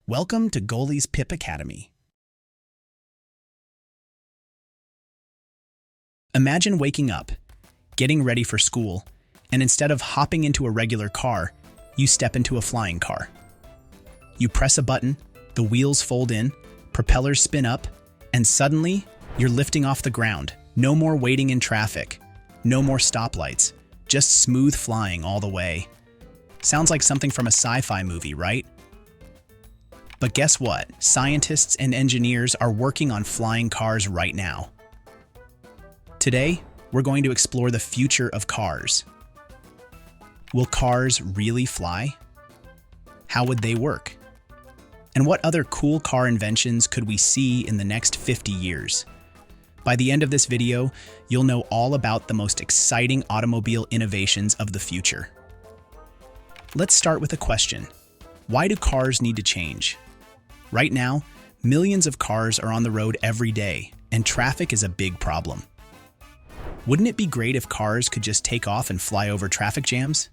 Welcome to Goalie's Pip Academy. Imagine waking up, getting ready for school, and instead of hopping into a regular car, you step into a flying car. You press a button, the wheels fold in, propellers spin up, and suddenly you're lifting off the ground. No more waiting in traffic, no more stoplights, just smooth flying all the way. Sounds like something from a sci-fi movie, right? But guess what? Scientists and engineers are working on flying cars right now. Today, we're going to explore the future of cars. Will cars really fly? How would they work? And what other cool car inventions could we see in the next 50 years? By the end of this video, you'll know all about the most exciting automobile innovations of the future. Let's start with a question. Why do cars need to change? Right now, millions of cars are on the road every day, and traffic is a big problem. Wouldn't it be great if cars could just take off and fly over traffic jams?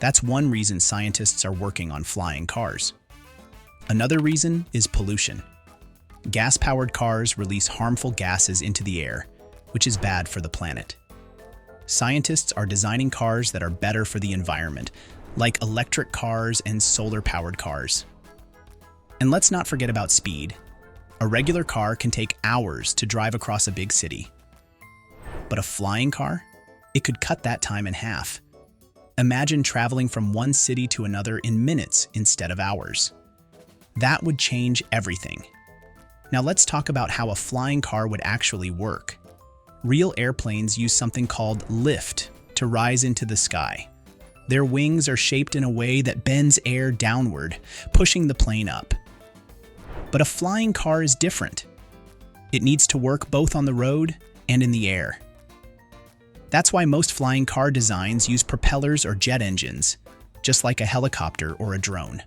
That's one reason scientists are working on flying cars. Another reason is pollution. Gas-powered cars release harmful gases into the air, which is bad for the planet. Scientists are designing cars that are better for the environment, like electric cars and solar-powered cars. And let's not forget about speed. A regular car can take hours to drive across a big city. But a flying car? It could cut that time in half. Imagine traveling from one city to another in minutes instead of hours. That would change everything. Now let's talk about how a flying car would actually work. Real airplanes use something called lift to rise into the sky. Their wings are shaped in a way that bends air downward, pushing the plane up. But a flying car is different. It needs to work both on the road and in the air. That's why most flying car designs use propellers or jet engines, just like a helicopter or a drone.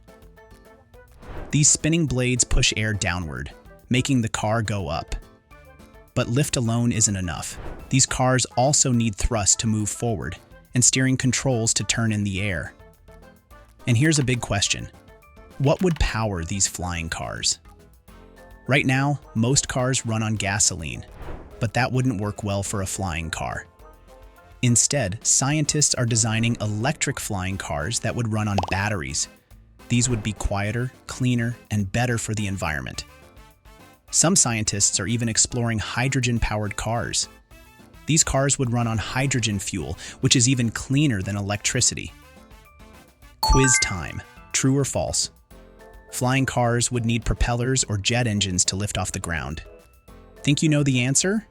These spinning blades push air downward, making the car go up. But lift alone isn't enough. These cars also need thrust to move forward and steering controls to turn in the air. And here's a big question. What would power these flying cars? Right now, most cars run on gasoline, but that wouldn't work well for a flying car. Instead, scientists are designing electric flying cars that would run on batteries. These would be quieter, cleaner, and better for the environment. Some scientists are even exploring hydrogen-powered cars. These cars would run on hydrogen fuel, which is even cleaner than electricity. Quiz time. True or false? Flying cars would need propellers or jet engines to lift off the ground. Think you know the answer?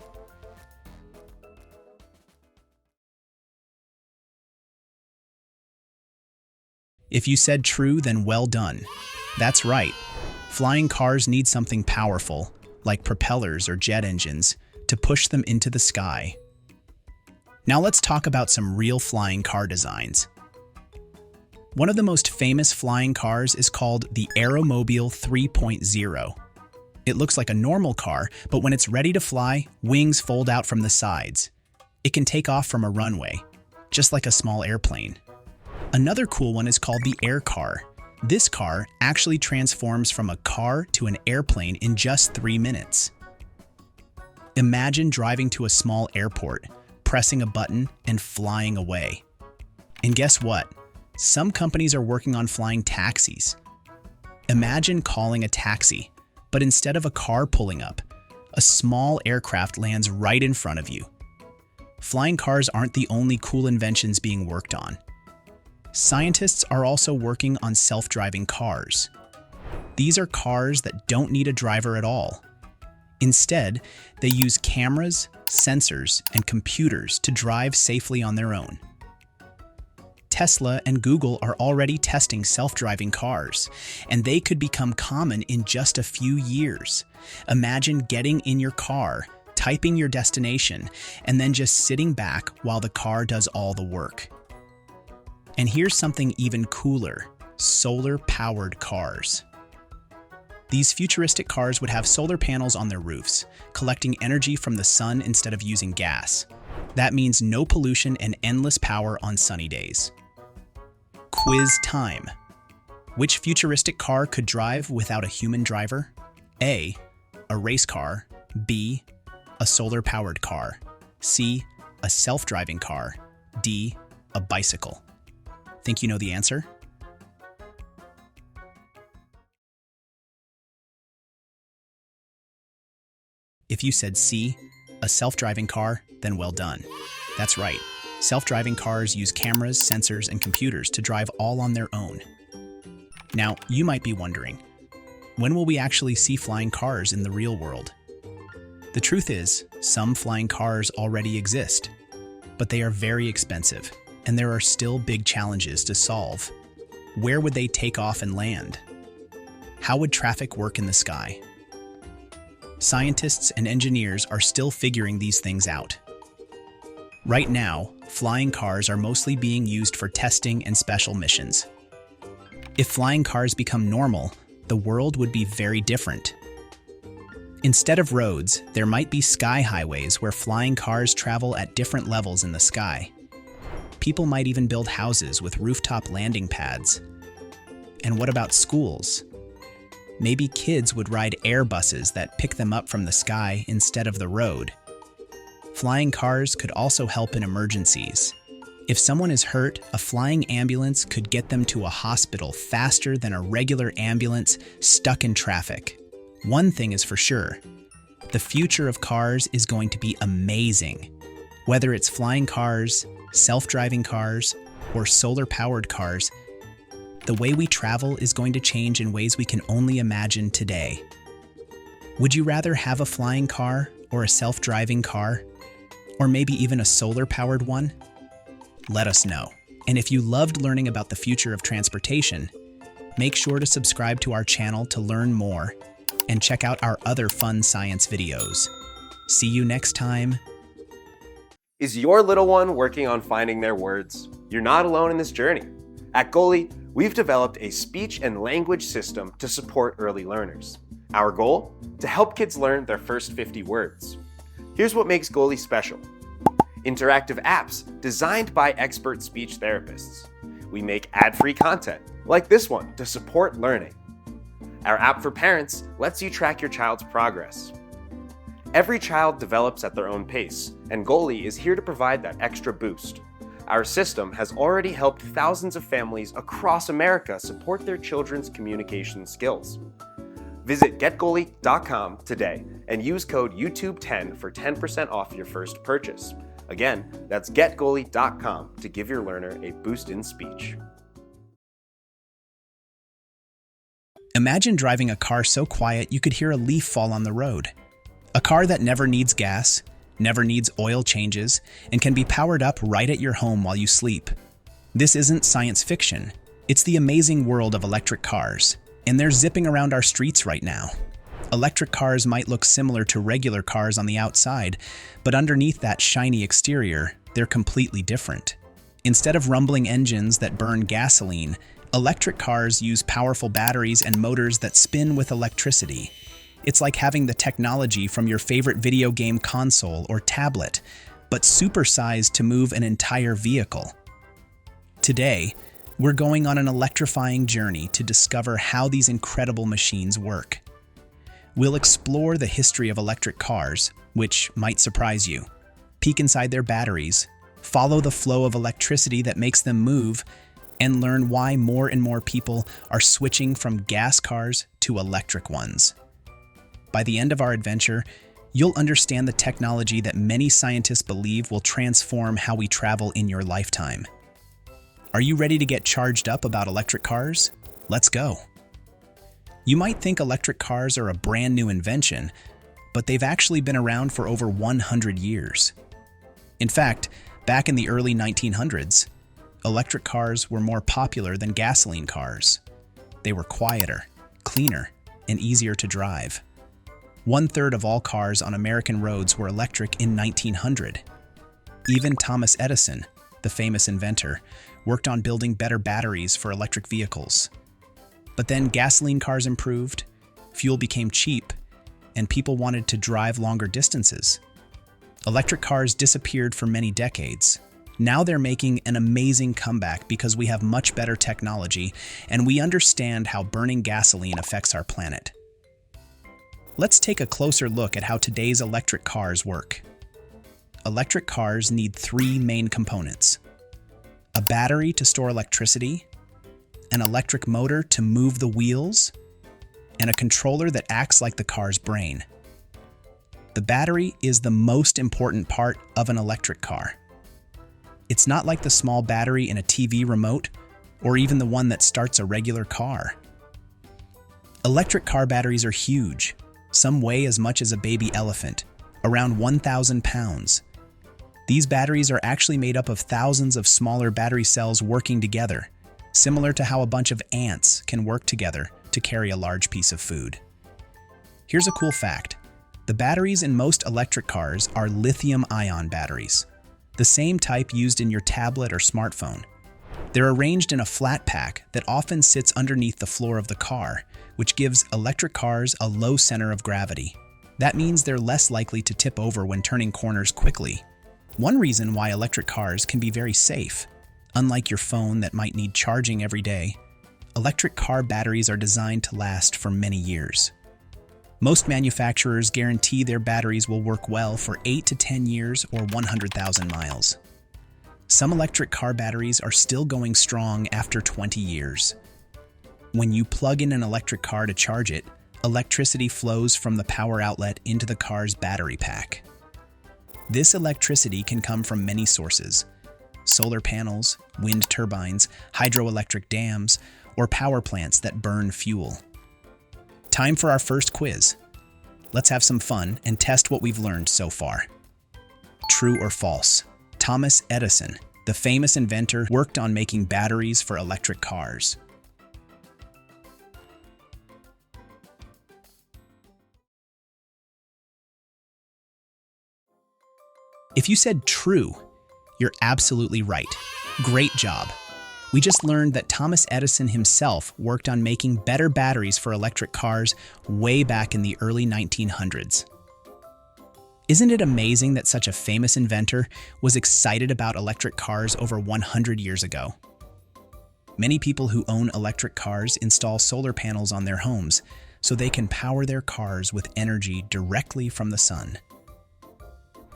If you said true, then well done. That's right. Flying cars need something powerful, like propellers or jet engines, to push them into the sky. Now let's talk about some real flying car designs. One of the most famous flying cars is called the Aeromobile 3.0. It looks like a normal car, but when it's ready to fly, wings fold out from the sides. It can take off from a runway, just like a small airplane. Another cool one is called the Air Car. This car actually transforms from a car to an airplane in just 3 minutes. Imagine driving to a small airport, pressing a button, and flying away. And guess what? Some companies are working on flying taxis. Imagine calling a taxi, but instead of a car pulling up, a small aircraft lands right in front of you. Flying cars aren't the only cool inventions being worked on. Scientists are also working on self-driving cars. These are cars that don't need a driver at all. Instead, they use cameras, sensors, and computers to drive safely on their own. Tesla and Google are already testing self-driving cars, and they could become common in just a few years. Imagine getting in your car, typing your destination, and then just sitting back while the car does all the work. And here's something even cooler: solar-powered cars. These futuristic cars would have solar panels on their roofs, collecting energy from the sun instead of using gas. That means no pollution and endless power on sunny days. Quiz time. Which futuristic car could drive without a human driver? A. A race car. B. A solar-powered car. C. A self-driving car. D. A bicycle. Think you know the answer? If you said C, a self-driving car, then well done. That's right. Self-driving cars use cameras, sensors, and computers to drive all on their own. Now, you might be wondering, when will we actually see flying cars in the real world? The truth is, some flying cars already exist, but they are very expensive, and there are still big challenges to solve. Where would they take off and land? How would traffic work in the sky? Scientists and engineers are still figuring these things out. Right now, flying cars are mostly being used for testing and special missions. If flying cars become normal, the world would be very different. Instead of roads, there might be sky highways where flying cars travel at different levels in the sky. People might even build houses with rooftop landing pads. And what about schools? Maybe kids would ride air buses that pick them up from the sky instead of the road. Flying cars could also help in emergencies. If someone is hurt, a flying ambulance could get them to a hospital faster than a regular ambulance stuck in traffic. One thing is for sure, the future of cars is going to be amazing. Whether it's flying cars, self-driving cars, or solar-powered cars, the way we travel is going to change in ways we can only imagine today. Would you rather have a flying car or a self-driving car? Or maybe even a solar-powered one? Let us know. And if you loved learning about the future of transportation, make sure to subscribe to our channel to learn more and check out our other fun science videos. See you next time. Is your little one working on finding their words? You're not alone in this journey. At Goalie, we've developed a speech and language system to support early learners. Our goal? To help kids learn their first 50 words. Here's what makes Goalie special. Interactive apps designed by expert speech therapists. We make ad-free content, like this one, to support learning. Our app for parents lets you track your child's progress. Every child develops at their own pace, and Goalie is here to provide that extra boost. Our system has already helped thousands of families across America support their children's communication skills. Visit getgoalie.com today and use code YouTube10 for 10% off your first purchase. Again, that's getgoalie.com to give your learner a boost in speech. Imagine driving a car so quiet you could hear a leaf fall on the road. A car that never needs gas, never needs oil changes, and can be powered up right at your home while you sleep. This isn't science fiction. It's the amazing world of electric cars, and they're zipping around our streets right now. Electric cars might look similar to regular cars on the outside, but underneath that shiny exterior, they're completely different. Instead of rumbling engines that burn gasoline, electric cars use powerful batteries and motors that spin with electricity. It's like having the technology from your favorite video game console or tablet, but supersized to move an entire vehicle. Today, we're going on an electrifying journey to discover how these incredible machines work. We'll explore the history of electric cars, which might surprise you, peek inside their batteries, follow the flow of electricity that makes them move, and learn why more and more people are switching from gas cars to electric ones. By the end of our adventure, you'll understand the technology that many scientists believe will transform how we travel in your lifetime. Are you ready to get charged up about electric cars? Let's go. You might think electric cars are a brand new invention, but they've actually been around for over 100 years. In fact, back in the early 1900s, electric cars were more popular than gasoline cars. They were quieter, cleaner, and easier to drive. 1/3 of all cars on American roads were electric in 1900. Even Thomas Edison, the famous inventor, worked on building better batteries for electric vehicles. But then gasoline cars improved, fuel became cheap, and people wanted to drive longer distances. Electric cars disappeared for many decades, Now they're making an amazing comeback because we have much better technology and we understand how burning gasoline affects our planet. Let's take a closer look at how today's electric cars work. Electric cars need three main components: a battery to store electricity, an electric motor to move the wheels, and a controller that acts like the car's brain. The battery is the most important part of an electric car. It's not like the small battery in a TV remote or even the one that starts a regular car. Electric car batteries are huge. Some weigh as much as a baby elephant, around 1,000 pounds. These batteries are actually made up of thousands of smaller battery cells working together, similar to how a bunch of ants can work together to carry a large piece of food. Here's a cool fact. The batteries in most electric cars are lithium-ion batteries, the same type used in your tablet or smartphone. They're arranged in a flat pack that often sits underneath the floor of the car, which gives electric cars a low center of gravity. That means they're less likely to tip over when turning corners quickly. One reason why electric cars can be very safe. Unlike your phone that might need charging every day, electric car batteries are designed to last for many years. Most manufacturers guarantee their batteries will work well for 8 to 10 years or 100,000 miles. Some electric car batteries are still going strong after 20 years. When you plug in an electric car to charge it, electricity flows from the power outlet into the car's battery pack. This electricity can come from many sources: solar panels, wind turbines, hydroelectric dams, or power plants that burn fuel. Time for our first quiz. Let's have some fun and test what we've learned so far. True or false? Thomas Edison, the famous inventor, worked on making batteries for electric cars. If you said true, you're absolutely right. Great job. We just learned that Thomas Edison himself worked on making better batteries for electric cars way back in the early 1900s. Isn't it amazing that such a famous inventor was excited about electric cars over 100 years ago? Many people who own electric cars install solar panels on their homes so they can power their cars with energy directly from the sun.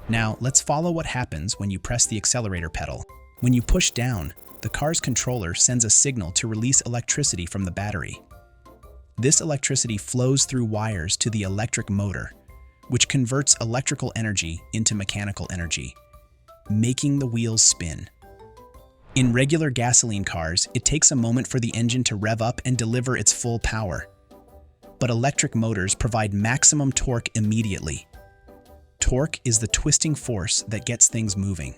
Now, let's follow what happens when you press the accelerator pedal. When you push down, the car's controller sends a signal to release electricity from the battery. This electricity flows through wires to the electric motor, which converts electrical energy into mechanical energy, making the wheels spin. In regular gasoline cars, it takes a moment for the engine to rev up and deliver its full power. But electric motors provide maximum torque immediately. Torque is the twisting force that gets things moving.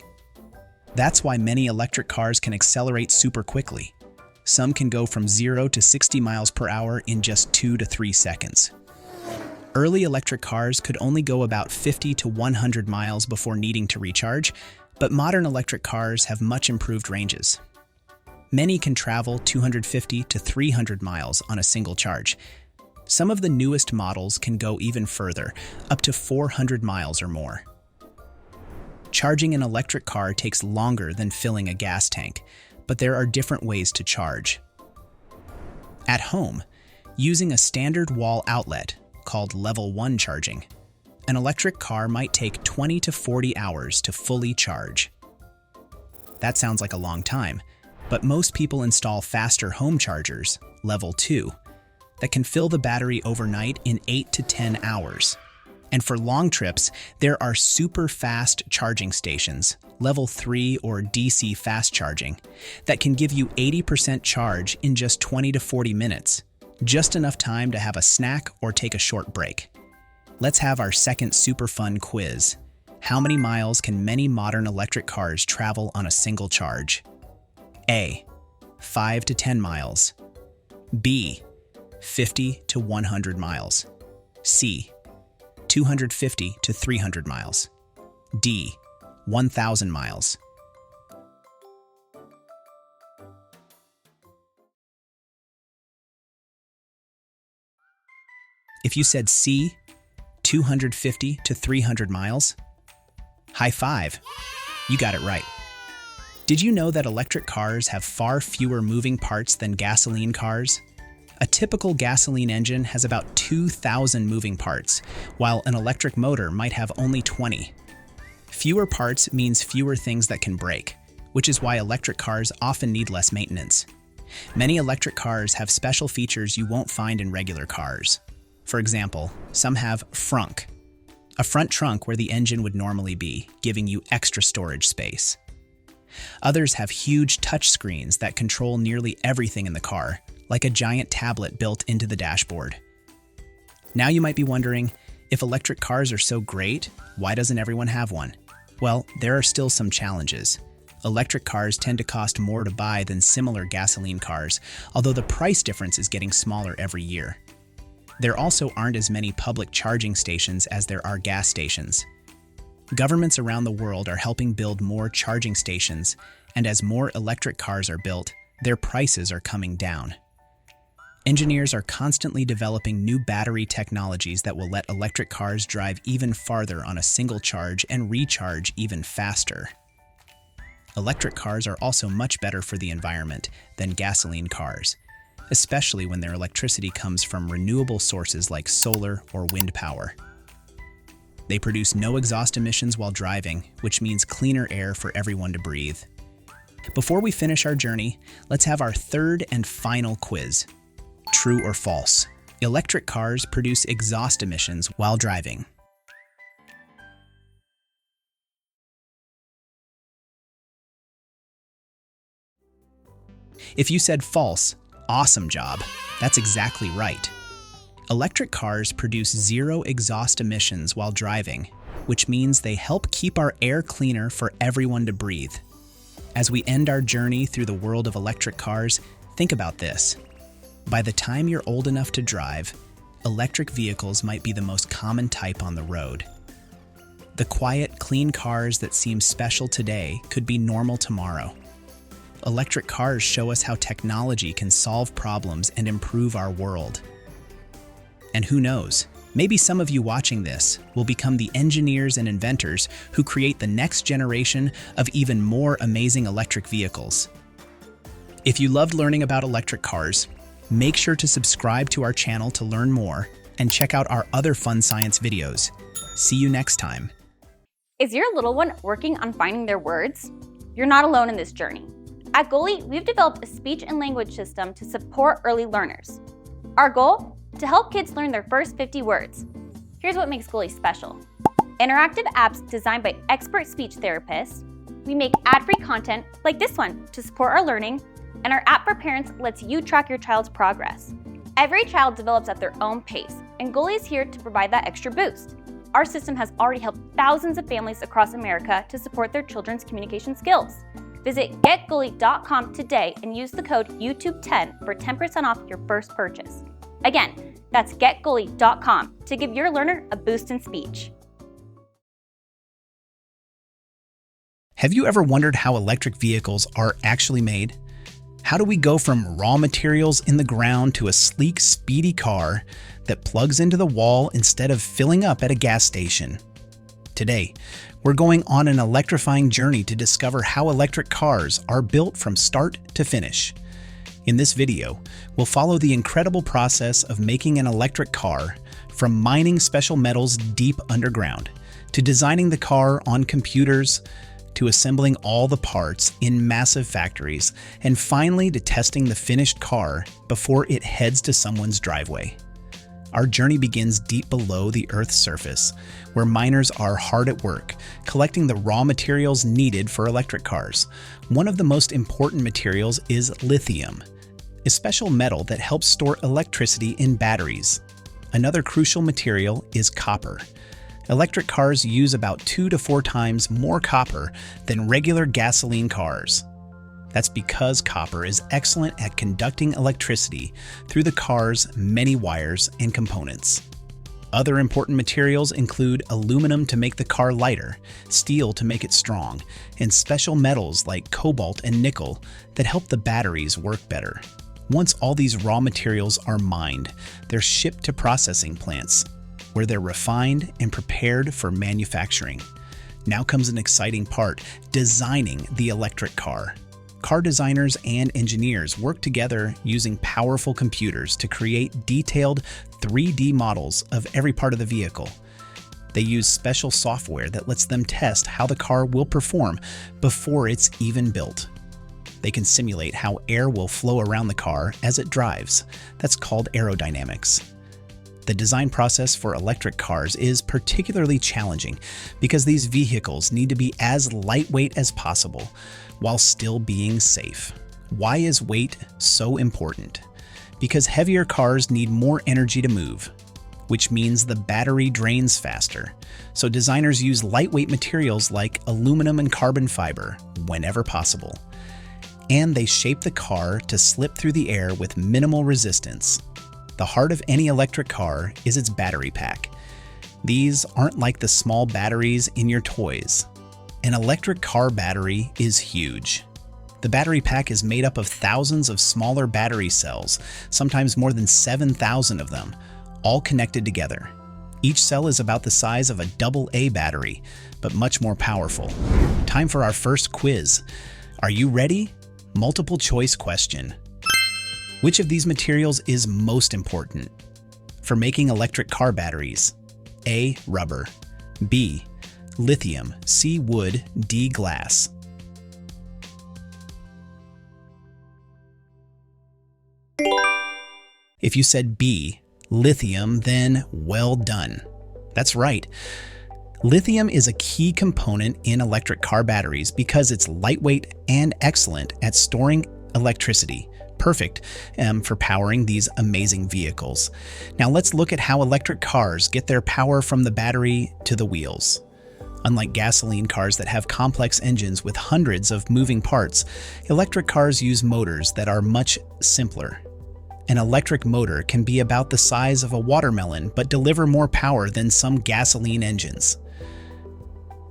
That's why many electric cars can accelerate super quickly. Some can go from 0 to 60 miles per hour in just 2 to 3 seconds. Early electric cars could only go about 50 to 100 miles before needing to recharge, but modern electric cars have much improved ranges. Many can travel 250 to 300 miles on a single charge. Some of the newest models can go even further, up to 400 miles or more. Charging an electric car takes longer than filling a gas tank, but there are different ways to charge. At home, using a standard wall outlet called level 1 charging, an electric car might take 20 to 40 hours to fully charge. That sounds like a long time, but most people install faster home chargers, level 2, that can fill the battery overnight in 8 to 10 hours. And for long trips, there are super fast charging stations, level 3 or DC fast charging, that can give you 80% charge in just 20 to 40 minutes, just enough time to have a snack or take a short break. Let's have our second super fun quiz. How many miles can many modern electric cars travel on a single charge? A. 5 to 10 miles. B. 50 to 100 miles. C. 250 to 300 miles. D. 1,000 miles. If you said C, 250 to 300 miles, high five. You got it right. Did you know that electric cars have far fewer moving parts than gasoline cars? A typical gasoline engine has about 2,000 moving parts, while an electric motor might have only 20. Fewer parts means fewer things that can break, which is why electric cars often need less maintenance. Many electric cars have special features you won't find in regular cars. For example, some have frunk, a front trunk where the engine would normally be, giving you extra storage space. Others have huge touch screens that control nearly everything in the car, like a giant tablet built into the dashboard. Now you might be wondering, if electric cars are so great, why doesn't everyone have one? Well, there are still some challenges. Electric cars tend to cost more to buy than similar gasoline cars, although the price difference is getting smaller every year. There also aren't as many public charging stations as there are gas stations. Governments around the world are helping build more charging stations, and as more electric cars are built, their prices are coming down. Engineers are constantly developing new battery technologies that will let electric cars drive even farther on a single charge and recharge even faster. Electric cars are also much better for the environment than gasoline cars, especially when their electricity comes from renewable sources like solar or wind power. They produce no exhaust emissions while driving, which means cleaner air for everyone to breathe. Before we finish our journey, let's have our third and final quiz. True or false? Electric cars produce exhaust emissions while driving. If you said false, awesome job. That's exactly right. Electric cars produce zero exhaust emissions while driving, which means they help keep our air cleaner for everyone to breathe. As we end our journey through the world of electric cars, think about this. By the time you're old enough to drive, electric vehicles might be the most common type on the road. The quiet, clean cars that seem special today could be normal tomorrow. Electric cars show us how technology can solve problems and improve our world. And who knows, maybe some of you watching this will become the engineers and inventors who create the next generation of even more amazing electric vehicles. If you loved learning about electric cars, make sure to subscribe to our channel to learn more and check out our other fun science videos. See you next time. Is your little one working on finding their words? You're not alone in this journey. At Goli, we've developed a speech and language system to support early learners. Our goal? To help kids learn their first 50 words. Here's what makes Goli special. Interactive apps designed by expert speech therapists. We make ad-free content like this one to support our learning, and our app for parents lets you track your child's progress. Every child develops at their own pace, and Goli is here to provide that extra boost. Our system has already helped thousands of families across America to support their children's communication skills. Visit getgoli.com today and use the code YouTube10 for 10% off your first purchase. Again, that's getgoli.com to give your learner a boost in speech. Have you ever wondered how electric vehicles are actually made? How do we go from raw materials in the ground to a sleek, speedy car that plugs into the wall instead of filling up at a gas station? Today, we're going on an electrifying journey to discover how electric cars are built from start to finish. In this video, we'll follow the incredible process of making an electric car, from mining special metals deep underground, to designing the car on computers, to assembling all the parts in massive factories, and finally to testing the finished car before it heads to someone's driveway. Our journey begins deep below the Earth's surface, where miners are hard at work, collecting the raw materials needed for electric cars. One of the most important materials is lithium, a special metal that helps store electricity in batteries. Another crucial material is copper. Electric cars use about 2 to 4 times more copper than regular gasoline cars. That's because copper is excellent at conducting electricity through the car's many wires and components. Other important materials include aluminum to make the car lighter, steel to make it strong, and special metals like cobalt and nickel that help the batteries work better. Once all these raw materials are mined, they're shipped to processing plants, where they're refined and prepared for manufacturing. Now comes an exciting part, designing the electric car. Car designers and engineers work together using powerful computers to create detailed 3D models of every part of the vehicle. They use special software that lets them test how the car will perform before it's even built. They can simulate how air will flow around the car as it drives. That's called aerodynamics. The design process for electric cars is particularly challenging because these vehicles need to be as lightweight as possible while still being safe. Why is weight so important? Because heavier cars need more energy to move, which means the battery drains faster. So designers use lightweight materials like aluminum and carbon fiber whenever possible. And they shape the car to slip through the air with minimal resistance. The heart of any electric car is its battery pack. These aren't like the small batteries in your toys. An electric car battery is huge. The battery pack is made up of thousands of smaller battery cells, sometimes more than 7,000 of them, all connected together. Each cell is about the size of a AA battery, but much more powerful. Time for our first quiz. Are you ready? Multiple choice question. Which of these materials is most important for making electric car batteries? A. Rubber. B. Lithium. C. Wood. D. Glass. If you said B, lithium, then well done. That's right. Lithium is a key component in electric car batteries because it's lightweight and excellent at storing electricity. Perfect for powering these amazing vehicles. Now let's look at how electric cars get their power from the battery to the wheels. Unlike gasoline cars that have complex engines with hundreds of moving parts, electric cars use motors that are much simpler. An electric motor can be about the size of a watermelon but deliver more power than some gasoline engines.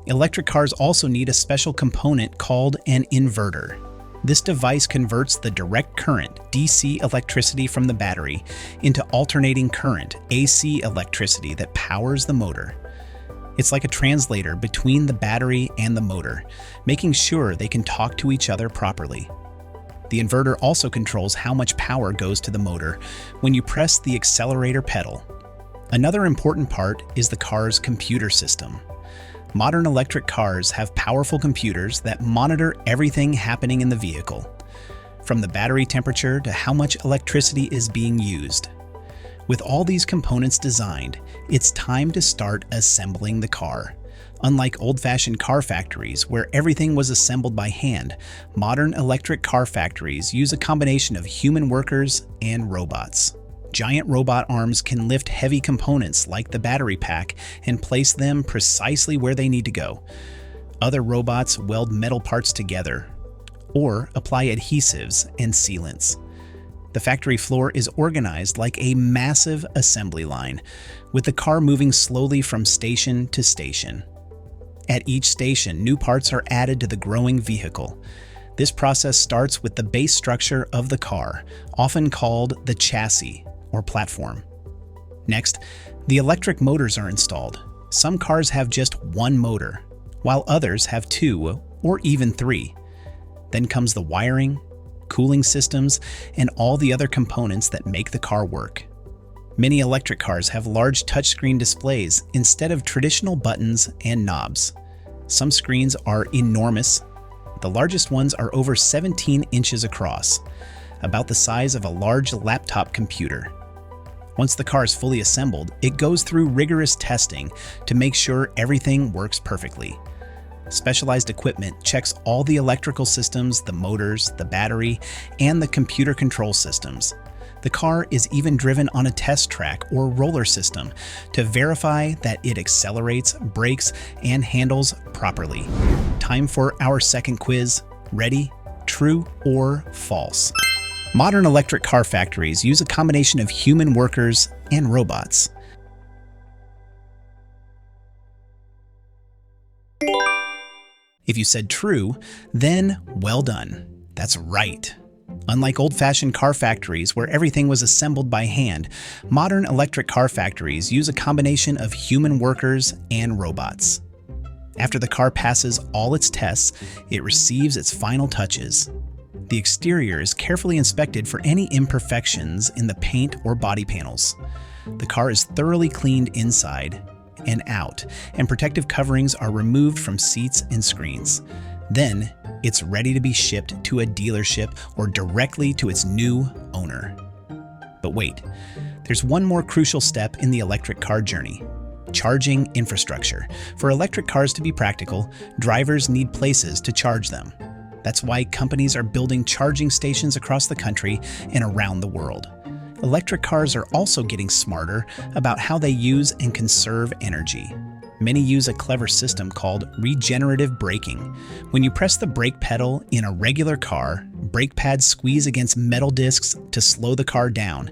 Electric cars also need a special component called an inverter. This device converts the direct current, DC electricity from the battery, into alternating current, AC electricity that powers the motor. It's like a translator between the battery and the motor, making sure they can talk to each other properly. The inverter also controls how much power goes to the motor when you press the accelerator pedal. Another important part is the car's computer system. Modern electric cars have powerful computers that monitor everything happening in the vehicle, from the battery temperature to how much electricity is being used. With all these components designed, it's time to start assembling the car. Unlike old-fashioned car factories where everything was assembled by hand, modern electric car factories use a combination of human workers and robots. Giant robot arms can lift heavy components like the battery pack and place them precisely where they need to go. Other robots weld metal parts together or apply adhesives and sealants. The factory floor is organized like a massive assembly line, with the car moving slowly from station to station. At each station, new parts are added to the growing vehicle. This process starts with the base structure of the car, often called the chassis or platform. Next, the electric motors are installed. Some cars have just one motor, while others have two or even three. Then comes the wiring, cooling systems, and all the other components that make the car work. Many electric cars have large touchscreen displays instead of traditional buttons and knobs. Some screens are enormous. The largest ones are over 17 inches across, about the size of a large laptop computer. Once the car is fully assembled, it goes through rigorous testing to make sure everything works perfectly. Specialized equipment checks all the electrical systems, the motors, the battery, and the computer control systems. The car is even driven on a test track or roller system to verify that it accelerates, brakes, and handles properly. Time for our second quiz. Ready? True or false? Modern electric car factories use a combination of human workers and robots. If you said true, then well done. That's right. Unlike old-fashioned car factories where everything was assembled by hand, modern electric car factories use a combination of human workers and robots. After the car passes all its tests, it receives its final touches. The exterior is carefully inspected for any imperfections in the paint or body panels. The car is thoroughly cleaned inside and out, and protective coverings are removed from seats and screens. Then, it's ready to be shipped to a dealership or directly to its new owner. But wait, there's one more crucial step in the electric car journey: charging infrastructure. For electric cars to be practical, drivers need places to charge them. That's why companies are building charging stations across the country and around the world. Electric cars are also getting smarter about how they use and conserve energy. Many use a clever system called regenerative braking. When you press the brake pedal in a regular car, brake pads squeeze against metal discs to slow the car down,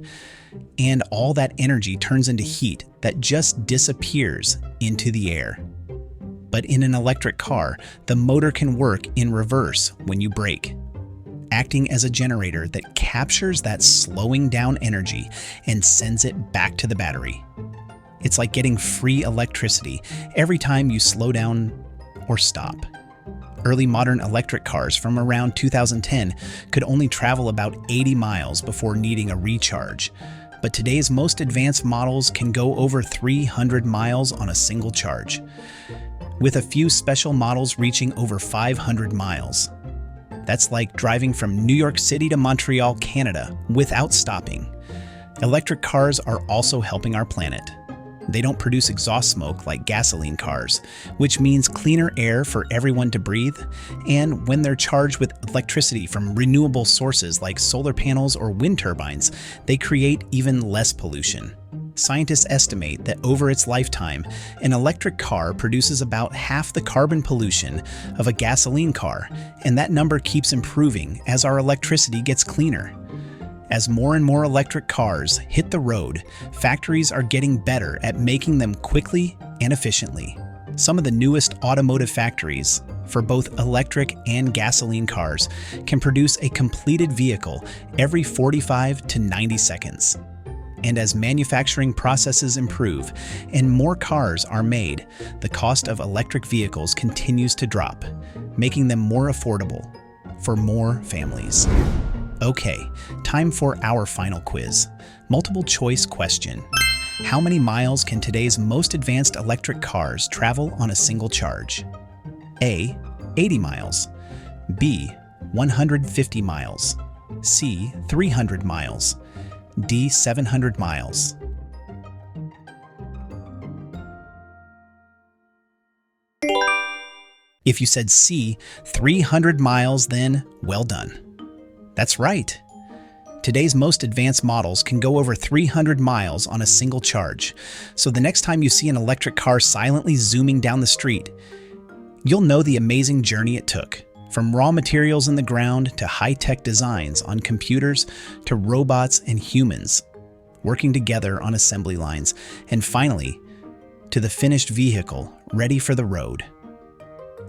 and all that energy turns into heat that just disappears into the air. But in an electric car, the motor can work in reverse when you brake, acting as a generator that captures that slowing down energy and sends it back to the battery. It's like getting free electricity every time you slow down or stop. Early modern electric cars from around 2010 could only travel about 80 miles before needing a recharge. But today's most advanced models can go over 300 miles on a single charge, with a few special models reaching over 500 miles. That's like driving from New York City to Montreal, Canada, without stopping. Electric cars are also helping our planet. They don't produce exhaust smoke like gasoline cars, which means cleaner air for everyone to breathe. And when they're charged with electricity from renewable sources like solar panels or wind turbines, they create even less pollution. Scientists estimate that over its lifetime, an electric car produces about half the carbon pollution of a gasoline car, and that number keeps improving as our electricity gets cleaner. As more and more electric cars hit the road, factories are getting better at making them quickly and efficiently. Some of the newest automotive factories for both electric and gasoline cars can produce a completed vehicle every 45 to 90 seconds. And as manufacturing processes improve and more cars are made, the cost of electric vehicles continues to drop, making them more affordable for more families. Okay, time for our final quiz. Multiple choice question. How many miles can today's most advanced electric cars travel on a single charge? A, 80 miles. B, 150 miles. C, 300 miles. D, 700 miles. If you said C, 300 miles, then well done. That's right. Today's most advanced models can go over 300 miles on a single charge. So the next time you see an electric car silently zooming down the street, you'll know the amazing journey it took. From raw materials in the ground to high-tech designs on computers to robots and humans working together on assembly lines, and finally, to the finished vehicle ready for the road.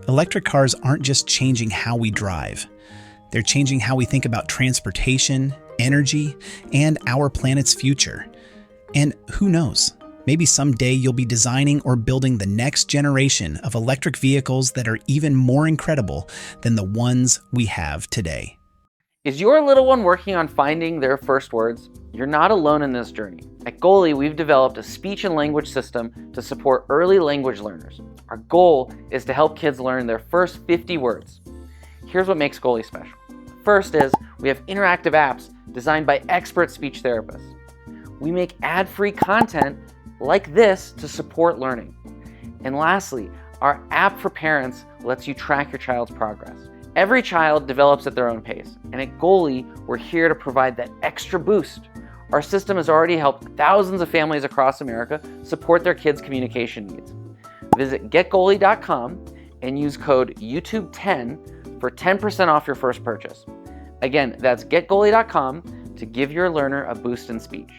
Electric cars aren't just changing how we drive. They're changing how we think about transportation, energy, and our planet's future. And who knows, maybe someday you'll be designing or building the next generation of electric vehicles that are even more incredible than the ones we have today. Is your little one working on finding their first words? You're not alone in this journey. At Goalie, we've developed a speech and language system to support early language learners. Our goal is to help kids learn their first 50 words. Here's what makes Goalie special. First is we have interactive apps designed by expert speech therapists. We make ad-free content like this to support learning. And lastly, our app for parents lets you track your child's progress. Every child develops at their own pace, and at Goalie, we're here to provide that extra boost. Our system has already helped thousands of families across America support their kids' communication needs. Visit getgoalie.com and use code YouTube10 for 10% off your first purchase. Again, that's getgoalie.com to give your learner a boost in speech.